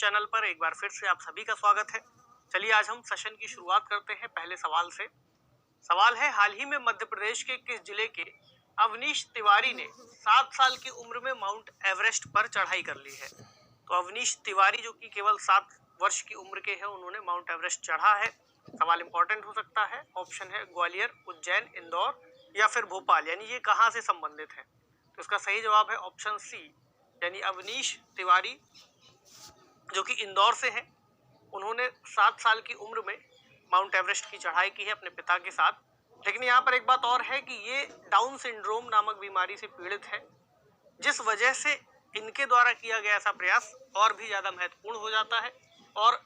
Channel पर एक बार फिर से आप सभी का स्वागत है। चलिए आज हम सेशन की शुरुआत करते हैं पहले सवाल से। सवाल है, हाल ही में मध्य प्रदेश के किस जिले के अवनीश तिवारी ने 7 साल की उम्र में माउंट एवरेस्ट पर चढ़ाई कर ली है? तो अवनीश तिवारी जो कि केवल 7 वर्ष की उम्र के हैं, उन्होंने माउंट एवरेस्ट चढ़ा है। सवाल इंपॉर्टेंट हो सकता है। ऑप्शन है ग्वालियर, उज्जैन, इंदौर या फिर भोपाल, यानी ये कहाँ से संबंधित है? तो इसका सही जवाब है ऑप्शन सी, यानी अवनीश तिवारी जो कि इंदौर से हैं। उन्होंने 7 साल की उम्र में माउंट एवरेस्ट की चढ़ाई की है अपने पिता के साथ। लेकिन यहाँ पर एक बात और है कि ये डाउन सिंड्रोम नामक बीमारी से पीड़ित है, जिस वजह से इनके द्वारा किया गया ऐसा प्रयास और भी ज्यादा महत्वपूर्ण हो जाता है। और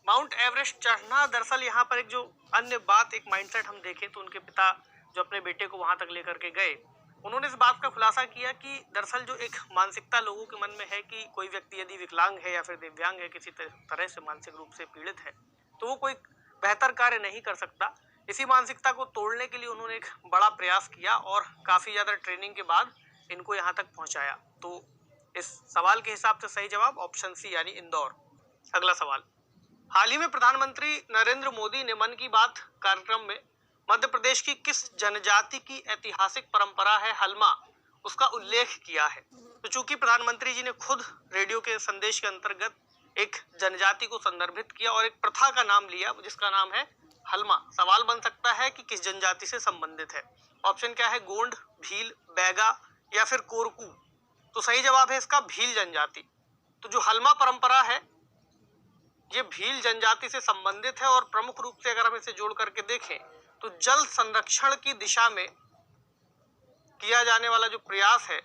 माउंट एवरेस्ट चढ़ना, दरअसल यहाँ पर एक जो अन्य बात, एक माइंडसेट हम देखें तो उनके पिता जो अपने बेटे को वहां तक लेकर के गए, उन्होंने इस बात का खुलासा किया कि दरअसल जो एक मानसिकता लोगों के मन में है कि कोई व्यक्ति यदि विकलांग है या फिर दिव्यांग है, किसी तरह से मानसिक रूप से पीड़ित है, तो वो कोई बेहतर कार्य नहीं कर सकता। इसी मानसिकता को तोड़ने के लिए उन्होंने एक बड़ा प्रयास किया और काफी ज्यादा ट्रेनिंग के बाद इनको यहाँ तक पहुंचाया। तो इस सवाल के हिसाब से सही जवाब ऑप्शन सी, यानी इंदौर। अगला सवाल, हाल ही में प्रधानमंत्री नरेंद्र मोदी ने मन की बात कार्यक्रम में मध्य प्रदेश की किस जनजाति की ऐतिहासिक परंपरा है हलमा, उसका उल्लेख किया है? तो चूंकि प्रधानमंत्री जी ने खुद रेडियो के संदेश के अंतर्गत एक जनजाति को संदर्भित किया और एक प्रथा का नाम लिया जिसका नाम है हलमा, सवाल बन सकता है कि किस जनजाति से संबंधित है। ऑप्शन क्या है? गोंड, भील, बैगा या फिर कोरकू। तो सही जवाब है इसका भील जनजाति। तो जो हलमा परंपरा है ये भील जनजाति से संबंधित है और प्रमुख रूप से अगर हम इसे जोड़ करके देखें तो जल संरक्षण की दिशा में किया जाने वाला जो प्रयास है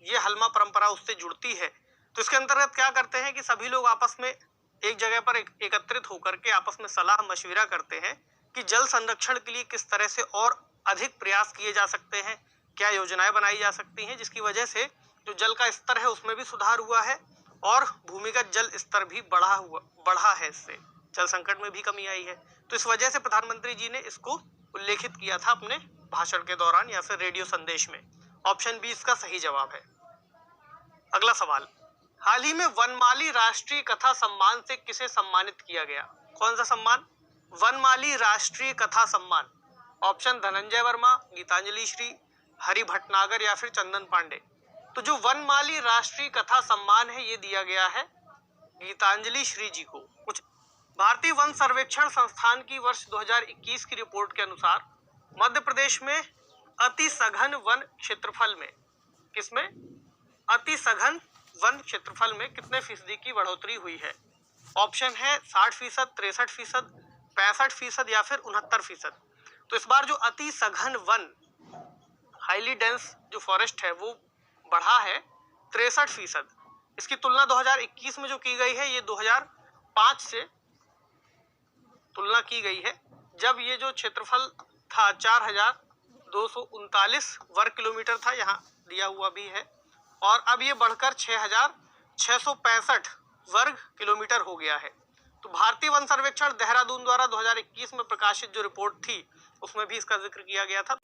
ये हलमा परंपरा उससे जुड़ती है। तो इसके अंतर्गत क्या करते हैं कि सभी लोग आपस में एक जगह पर एकत्रित होकर के आपस में सलाह मशविरा करते हैं कि जल संरक्षण के लिए किस तरह से और अधिक प्रयास किए जा सकते हैं, क्या योजनाएं बनाई जा सकती हैं, जिसकी वजह से जो जल का स्तर है उसमें भी सुधार हुआ है और भूमिगत जल स्तर भी बढ़ा है, इससे जल संकट में भी कमी आई है। तो इस वजह से प्रधानमंत्री जी ने इसको उल्लेखित किया था अपने भाषण के दौरान या फिर रेडियो संदेश में। ऑप्शन बी इसका सही जवाब है। अगला सवाल, हाल ही में वनमाली राष्ट्रीय कथा सम्मान से किसे सम्मानित किया गया? कौन सा सम्मान? वनमाली राष्ट्रीय कथा सम्मान। ऑप्शन धनंजय वर्मा, गीतांजलि श्री, हरि भटनागर या फिर चंदन पांडे। तो जो वनमाली राष्ट्रीय कथा सम्मान है ये दिया गया है गीतांजलि श्री जी को। कुछ भारतीय वन सर्वेक्षण संस्थान की वर्ष 2021 की रिपोर्ट के अनुसार मध्य प्रदेश में अति सघन वन क्षेत्रफल में, किसमें? अति सघन वन क्षेत्रफल में कितने फीसदी की बढ़ोतरी हुई है? ऑप्शन है 60%, 63%, 65% या फिर 69%। तो इस बार जो अति सघन वन, हाईली डेंस जो फॉरेस्ट है वो बढ़ा है 63%। इसकी तुलना 2021 में जो की गई है ये 2005 से तुलना की गई है, जब ये जो क्षेत्रफल था 4239 वर्ग किलोमीटर था, यहाँ दिया हुआ भी है, और अब ये बढ़कर 6665 वर्ग किलोमीटर हो गया है। तो भारतीय वन सर्वेक्षण देहरादून द्वारा 2021 में प्रकाशित जो रिपोर्ट थी उसमें भी इसका जिक्र किया गया था।